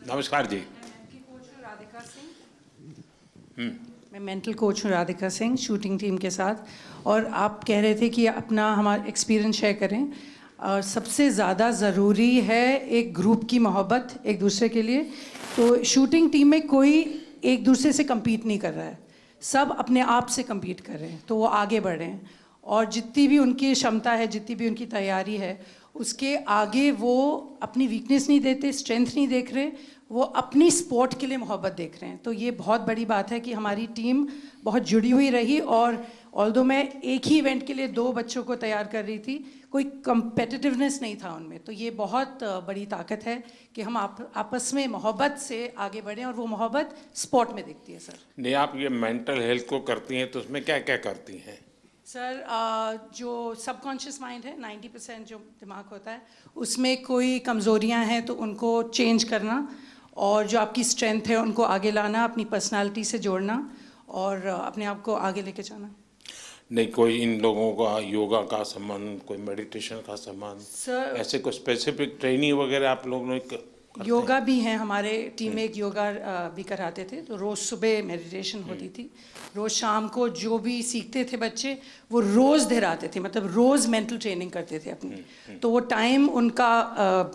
नमस्कार जी। मैं mental coach हूँ राधिका सिंह, शूटिंग टीम के साथ। और आप कह रहे थे कि अपना हमारा एक्सपीरियंस शेयर करें। और सबसे ज़्यादा ज़रूरी है एक ग्रुप की मोहब्बत एक दूसरे के लिए। तो शूटिंग टीम में कोई एक दूसरे से compete नहीं कर रहा है, सब अपने आप से compete कर रहे हैं, तो वो आगे बढ़ रहे हैं। और जितनी भी उनकी क्षमता है, जितनी भी उनकी तैयारी है, उसके आगे वो अपनी वीकनेस नहीं देते, स्ट्रेंथ नहीं देख रहे, वो अपनी स्पोर्ट के लिए मोहब्बत देख रहे हैं। तो ये बहुत बड़ी बात है कि हमारी टीम बहुत जुड़ी हुई रही। और ऑल्दो मैं एक ही इवेंट के लिए 2 बच्चों को तैयार कर रही थी, कोई कंपेटिटिवनेस नहीं था उनमें। तो ये बहुत बड़ी ताकत है कि हम आपस में मोहब्बत से आगे बढ़ें, और वो मोहब्बत स्पोर्ट में दिखती है। सर नहीं, आप ये मेंटल हेल्थ को करती हैं तो उसमें क्या क्या करती हैं? सर, जो सबकॉन्शियस माइंड है, 90% जो दिमाग होता है, उसमें कोई कमज़ोरियां हैं तो उनको चेंज करना, और जो आपकी स्ट्रेंथ है उनको आगे लाना, अपनी पर्सनालिटी से जोड़ना और अपने आप को आगे लेके जाना। नहीं, कोई इन लोगों का योगा का संबंध, कोई मेडिटेशन का संबंध, सर ऐसे कोई स्पेसिफिक ट्रेनिंग वगैरह आप लोगों ने योगा भी हैं हमारे टीम में, एक योगा भी कराते थे। तो रोज़ सुबह मेडिटेशन होती थी, रोज़ शाम को जो भी सीखते थे बच्चे वो रोज़ दोहराते थे, मतलब रोज़ मेंटल ट्रेनिंग करते थे अपनी। तो वो टाइम उनका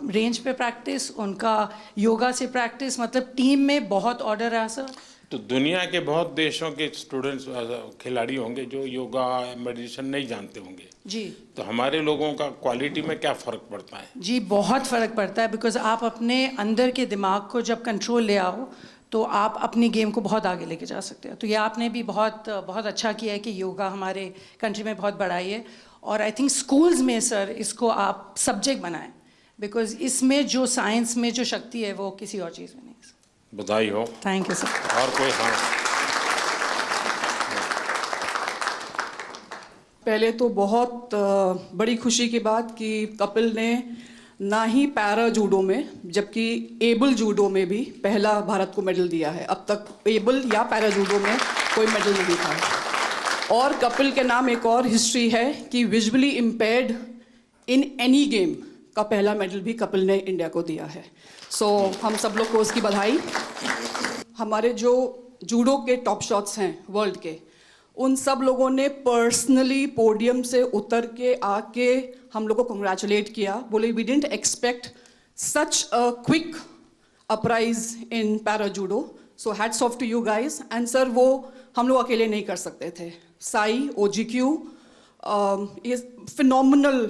रेंज पे प्रैक्टिस, उनका योगा से प्रैक्टिस, मतलब टीम में बहुत ऑर्डर रहा सर। तो दुनिया के बहुत देशों के स्टूडेंट्स खिलाड़ी होंगे जो योगा मेडिटेशन नहीं जानते होंगे जी। तो हमारे लोगों का क्वालिटी में क्या फ़र्क पड़ता है? जी, बहुत फ़र्क पड़ता है, बिकॉज आप अपने अंदर के दिमाग को जब कंट्रोल ले आओ तो आप अपनी गेम को बहुत आगे लेके जा सकते हो। तो ये आपने भी बहुत बहुत अच्छा किया है कि योगा हमारे कंट्री में बहुत बढ़ाई है। और आई थिंक स्कूल्स में सर इसको आप सब्जेक्ट बनाएं, बिकॉज इसमें जो साइंस में जो शक्ति है वो किसी और चीज़ में नहीं है। बधाई हो। Thank you sir. और कोई? हाँ, पहले तो बहुत बड़ी खुशी की बात कि कपिल ने ना ही पैरा जूडो में जबकि एबल जूडो में भी पहला भारत को मेडल दिया है। अब तक एबल या पैरा जूडो में कोई मेडल नहीं था। और कपिल के नाम एक और हिस्ट्री है कि visually impaired in any game का पहला मेडल भी कपिल ने इंडिया को दिया है। सो हम सब लोग को उसकी बधाई। हमारे जो जूडो के टॉप शॉट्स हैं वर्ल्ड के, उन सब लोगों ने पर्सनली पोडियम से उतर के आके हम लोग को कंग्रेचुलेट किया, बोले we didn't expect such a quick uprise in para judo, so hats off to you guys. And sir वो हम लोग अकेले नहीं कर सकते थे। साई, OGQ, ये फिनोमिनल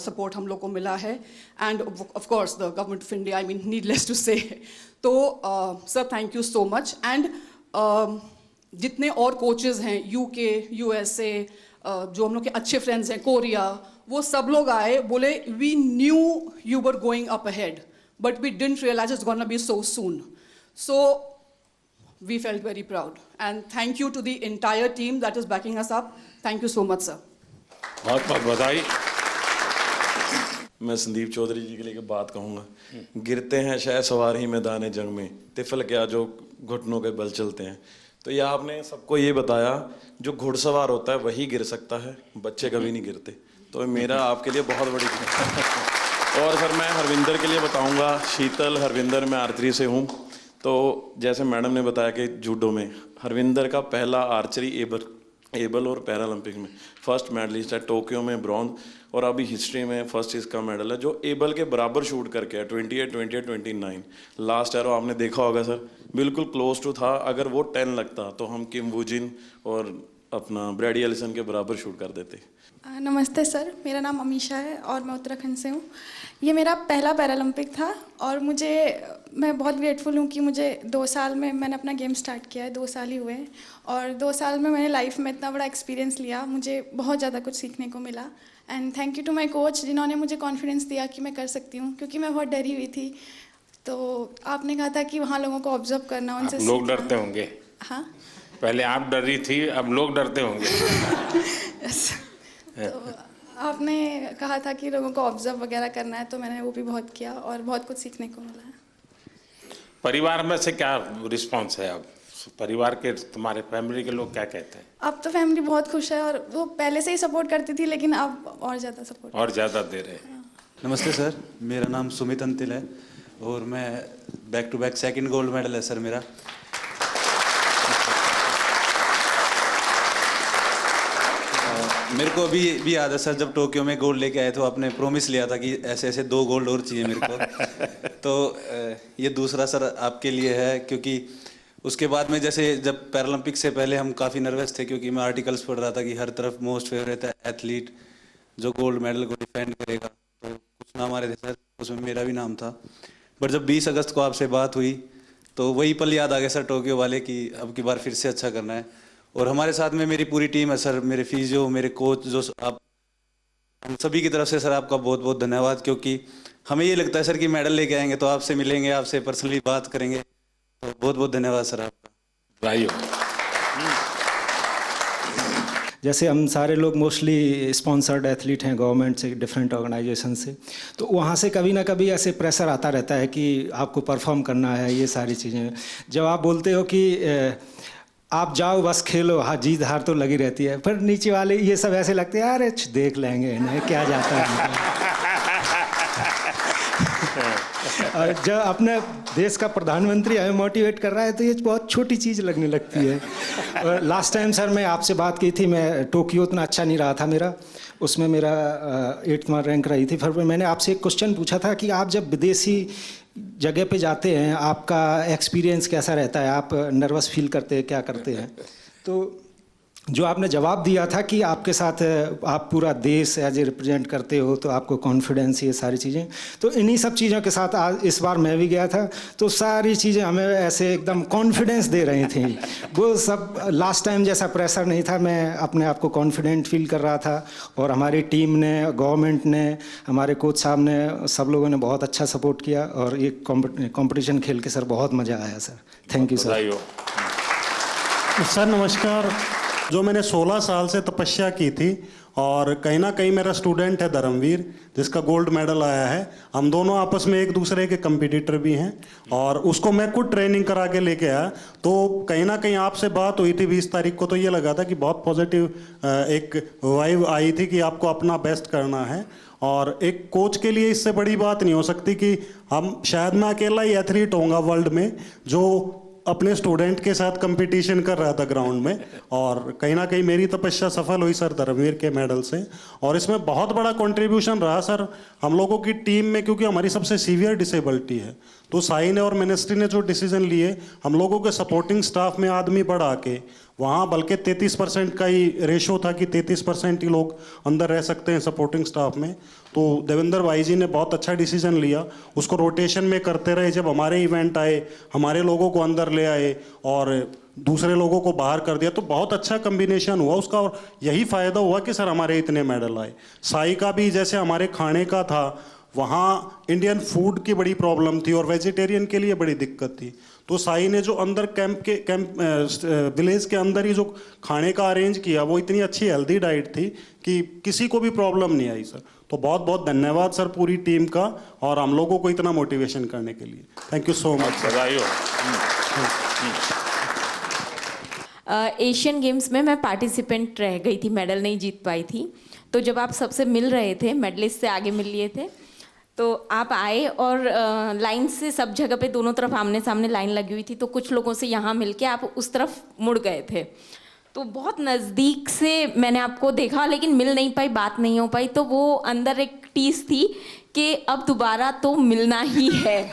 सपोर्ट हम लोग को मिला है। And of course the government of India, I mean needless to say. तो sir thank you so much. And जितने और कोचेज़ हैं UK, USA, जो हम लोग के अच्छे फ्रेंड्स हैं, कोरिया, वो सब लोग आए, बोले we knew you were going up ahead but we didn't realise it's gonna be so soon. So we felt very proud and thank you to the entire team that is backing us up. Thank you so much sir. बहुत बहुत बधाई। मैं संदीप चौधरी जी के लिए बात कहूँगा। गिरते हैं शायद सवार ही मैदान जंग में, तिफल क्या जो घुटनों के बल चलते हैं। तो ये आपने सबको ये बताया जो घुड़सवार होता है वही गिर सकता है, बच्चे कभी नहीं गिरते। तो मेरा आपके लिए बहुत बड़ी और सर मैं हरविंदर के लिए बताऊंगा। शीतल, हरविंदर, मैं आर्चरी से हूँ। तो जैसे मैडम ने बताया कि जूडो में हरविंदर का पहला आर्चरी एबल और पैरालंपिक में फर्स्ट मेडलिस्ट है, टोक्यो में ब्रॉन्ज, और अभी हिस्ट्री में फर्स्ट इसका मेडल है जो एबल के बराबर शूट करके है, 28, 28, 29। लास्ट एरो आपने देखा होगा सर, बिल्कुल क्लोज टू था। अगर वो 10 लगता तो हम किम वूजिन और अपना ब्रैडी एलिसन के बराबर शूट कर देते। नमस्ते सर, मेरा नाम अमीशा है और मैं उत्तराखंड से हूँ। ये मेरा पहला पैरालंपिक था और मैं बहुत ग्रेटफुल हूँ कि मुझे 2 साल में मैंने अपना गेम स्टार्ट किया है, 2 साल ही हुए हैं। और 2 साल में मैंने लाइफ में इतना बड़ा एक्सपीरियंस लिया, मुझे बहुत ज़्यादा कुछ सीखने को मिला। And thank you to my coach जिन्होंने मुझे कॉन्फिडेंस दिया कि मैं कर सकती हूँ, क्योंकि मैं बहुत डरी हुई थी। तो आपने कहा था कि वहाँ लोगों को ऑब्जर्व करना, उनसे लोग डरते होंगे। हाँ, पहले आप डर रही थी, अब लोग डरते होंगे। तो आपने कहा था कि लोगों को ऑब्जर्व वगैरह करना है, तो मैंने वो भी बहुत किया और बहुत कुछ सीखने को मिला है। परिवार में से क्या रिस्पांस है? अब परिवार के, तुम्हारे फैमिली के लोग क्या कहते हैं? अब तो फैमिली बहुत खुश है और वो पहले से ही सपोर्ट करती थी, लेकिन अब और ज़्यादा सपोर्ट और ज़्यादा दे रहे हैं। नमस्ते सर, मेरा नाम सुमित अंतिल है और मैं back to back second gold medal है सर मेरा। मेरे को अभी भी याद है सर, जब टोक्यो में गोल्ड लेके आए तो आपने प्रॉमिस लिया था कि ऐसे ऐसे 2 गोल्ड और चाहिए मेरे को। तो ये दूसरा सर आपके लिए है, क्योंकि उसके बाद में जैसे जब पैरालंपिक से पहले हम काफ़ी नर्वस थे, क्योंकि मैं आर्टिकल्स पढ़ रहा था कि हर तरफ मोस्ट फेवरेट एथलीट जो गोल्ड मेडल को डिफेंड करेगा, तो कुछ नाम आ रहे थे सर, उसमें मेरा भी नाम था। बट जब 20 अगस्त को आपसे बात हुई तो वही पल याद आ गया सर टोक्यो वाले, कि अब की बार फिर से अच्छा करना है। और हमारे साथ में मेरी पूरी टीम है सर, मेरे फिजियो, मेरे कोच, जो आप, हम सभी की तरफ से सर आपका बहुत बहुत धन्यवाद। क्योंकि हमें ये लगता है सर कि मेडल लेके आएंगे तो आपसे मिलेंगे, आपसे पर्सनली बात करेंगे, तो बहुत बहुत धन्यवाद सर आपका। भाइयों, जैसे हम सारे लोग मोस्टली स्पॉन्सर्ड एथलीट हैं गवर्नमेंट से, डिफरेंट ऑर्गेनाइजेशन से, तो वहाँ से कभी ना कभी ऐसे प्रेशर आता रहता है कि आपको परफॉर्म करना है, ये सारी चीज़ें। जब आप बोलते हो कि आप जाओ बस खेलो, हाँ जीत हार तो लगी रहती है, पर नीचे वाले ये सब ऐसे लगते हैं अरे देख लेंगे इन्हें क्या जाता है। और जब अपने देश का प्रधानमंत्री हमें मोटिवेट कर रहा है तो ये बहुत छोटी चीज़ लगने लगती है। और लास्ट टाइम सर मैं आपसे बात की थी, मैं टोक्यो उतना अच्छा नहीं रहा था मेरा, उसमें मेरा 8वां रैंक रही थी। फिर मैंने आपसे एक क्वेश्चन पूछा था कि आप जब विदेशी जगह पे जाते हैं आपका एक्सपीरियंस कैसा रहता है, आप नर्वस फील करते हैं, क्या करते हैं? तो जो आपने जवाब दिया था कि आपके साथ आप पूरा देश एज ए रिप्रेजेंट करते हो तो आपको कॉन्फिडेंस, ये सारी चीज़ें, तो इन्हीं सब चीज़ों के साथ आज इस बार मैं भी गया था, तो सारी चीज़ें हमें ऐसे एकदम कॉन्फिडेंस दे रही थी। वो सब लास्ट टाइम जैसा प्रेशर नहीं था, मैं अपने आप को कॉन्फिडेंट फील कर रहा था। और हमारी टीम ने, गवर्नमेंट ने, हमारे कोच साहब ने, सब लोगों ने बहुत अच्छा सपोर्ट किया और ये कॉम्पिटिशन खेल के सर बहुत मज़ा आया सर। Thank you sir. बधाई हो। सर नमस्कार। जो मैंने 16 साल से तपस्या की थी, और कहीं ना कहीं मेरा स्टूडेंट है धर्मवीर जिसका गोल्ड मेडल आया है, हम दोनों आपस में एक दूसरे के कंपटीटर भी हैं, और उसको मैं खुद ट्रेनिंग करा के लेके आया। तो कहीं ना कहीं आपसे बात हुई थी 20 तारीख को, तो ये लगा था कि बहुत पॉजिटिव एक वाइब आई थी कि आपको अपना बेस्ट करना है। और एक कोच के लिए इससे बड़ी बात नहीं हो सकती कि हम, शायद मैं अकेला ही एथलीट होऊंगा वर्ल्ड में जो अपने स्टूडेंट के साथ कंपटीशन कर रहा था ग्राउंड में, और कहीं ना कहीं मेरी तपस्या सफल हुई सर धर्मवीर के मेडल से। और इसमें बहुत बड़ा कंट्रीब्यूशन रहा सर हम लोगों की टीम में, क्योंकि हमारी सबसे सीवियर डिसेबिलिटी है। तो साई ने और मिनिस्ट्री ने जो डिसीजन लिए, हम लोगों के सपोर्टिंग स्टाफ में आदमी बढ़ा के, वहाँ बल्कि 33% का ही रेशो था कि 33% ही लोग अंदर रह सकते हैं सपोर्टिंग स्टाफ में। तो देवेंद्र भाई जी ने बहुत अच्छा डिसीजन लिया, उसको रोटेशन में करते रहे। जब हमारे इवेंट आए, हमारे लोगों को अंदर ले आए और दूसरे लोगों को बाहर कर दिया, तो बहुत अच्छा कम्बिनेशन हुआ उसका। और यही फ़ायदा हुआ कि सर हमारे इतने मेडल आए। साई का भी जैसे हमारे खाने का था, वहाँ इंडियन फूड की बड़ी प्रॉब्लम थी और वेजिटेरियन के लिए बड़ी दिक्कत थी। तो साई ने जो अंदर विलेज के अंदर ही जो खाने का अरेंज किया, वो इतनी अच्छी हेल्दी डाइट थी कि किसी को भी प्रॉब्लम नहीं आई सर। तो बहुत बहुत धन्यवाद सर पूरी टीम का, और हम लोगों को इतना मोटिवेशन करने के लिए। Thank you so much. बधाई हो। एशियन गेम्स में मैं पार्टिसिपेंट रह गई थी, मेडल नहीं जीत पाई थी। तो जब आप सबसे मिल रहे थे, मेडलिस्ट से आगे मिल लिए थे, तो आप आए और लाइन से सब जगह पे दोनों तरफ आमने सामने लाइन लगी हुई थी, तो कुछ लोगों से यहाँ मिलके आप उस तरफ मुड़ गए थे। तो बहुत नज़दीक से मैंने आपको देखा, लेकिन मिल नहीं पाई, बात नहीं हो पाई। तो वो अंदर एक टीस थी कि अब दोबारा तो मिलना ही है।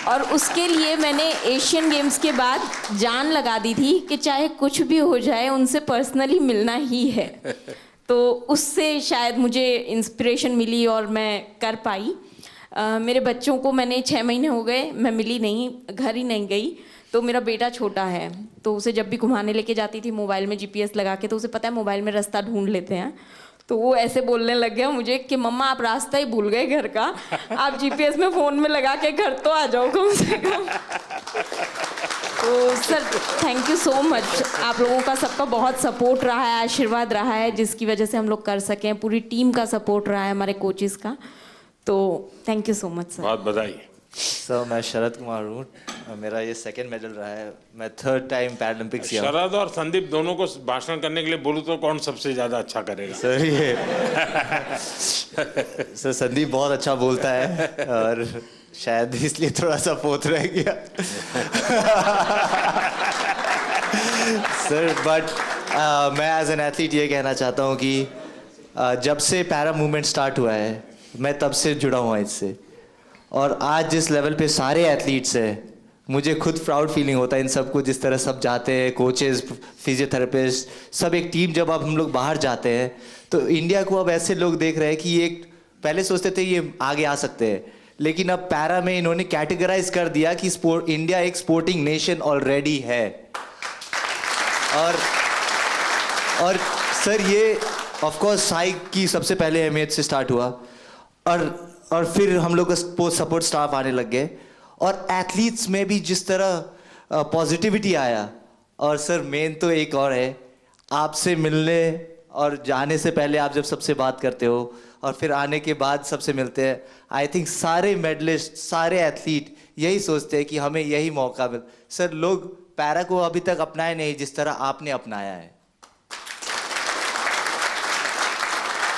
और उसके लिए मैंने एशियन गेम्स के बाद जान लगा दी थी कि चाहे कुछ भी हो जाए उनसे पर्सनली मिलना ही है। तो उससे शायद मुझे इंस्पिरेशन मिली और मैं कर पाई। मेरे बच्चों को मैंने 6 महीने हो गए, मैं मिली नहीं, घर ही नहीं गई। तो मेरा बेटा छोटा है, तो उसे जब भी घुमाने लेके जाती थी मोबाइल में GPS लगा के, तो उसे पता है मोबाइल में रास्ता ढूंढ लेते हैं। तो वो ऐसे बोलने लग गया मुझे कि मम्मा आप रास्ता ही भूल गए घर का, आप GPS में फ़ोन में लगा के घर तो आ जाओ कम से कम। तो sir thank you so much, आप लोगों का सबका बहुत सपोर्ट रहा है, आशीर्वाद रहा है, जिसकी वजह से हम लोग कर सकें। पूरी टीम का सपोर्ट रहा है, हमारे कोचेस का। तो thank you so much sir. बहुत बधाई। सर मैं शरद कुमार हूँ, मेरा ये 2nd मेडल रहा है, मैं 3rd टाइम पैरालंपिक्स किया। शरद और संदीप दोनों को भाषण करने के लिए बोलूँ तो कौन सबसे ज्यादा अच्छा करेगा? सर ये सर संदीप बहुत अच्छा बोलता है, और शायद इसलिए थोड़ा सा फोर्थ रह गया सर। बट मैं एज एन एथलीट ये कहना चाहता हूँ कि जब से पैरा मूवमेंट स्टार्ट हुआ है मैं तब से जुड़ा हुआ इससे, और आज जिस लेवल पे सारे एथलीट्स हैं मुझे खुद प्राउड फीलिंग होता है इन सबको, जिस तरह सब जाते हैं, कोचेस, फिजियोथेरेपिस्ट, सब एक टीम। जब अब हम लोग बाहर जाते हैं तो इंडिया को अब ऐसे लोग देख रहे हैं कि ये पहले सोचते थे ये आगे आ सकते हैं, लेकिन अब पैरा में इन्होंने कैटेगराइज कर दिया कि स्पोर्ट, इंडिया एक स्पोर्टिंग नेशन ऑलरेडी है। और सर ये ऑफ कोर्स साई की सबसे पहले अहमियत से स्टार्ट हुआ, और फिर हम लोग का सपोर्ट स्टाफ आने लग गए, और एथलीट्स में भी जिस तरह पॉजिटिविटी आया। और सर मेन तो एक और है, आपसे मिलने और जाने से पहले आप जब सबसे बात करते हो और फिर आने के बाद सबसे मिलते हैं, आई थिंक सारे मेडलिस्ट, सारे एथलीट यही सोचते हैं कि हमें यही मौका मिल। सर लोग पैरा को अभी तक अपनाए नहीं जिस तरह आपने अपनाया है।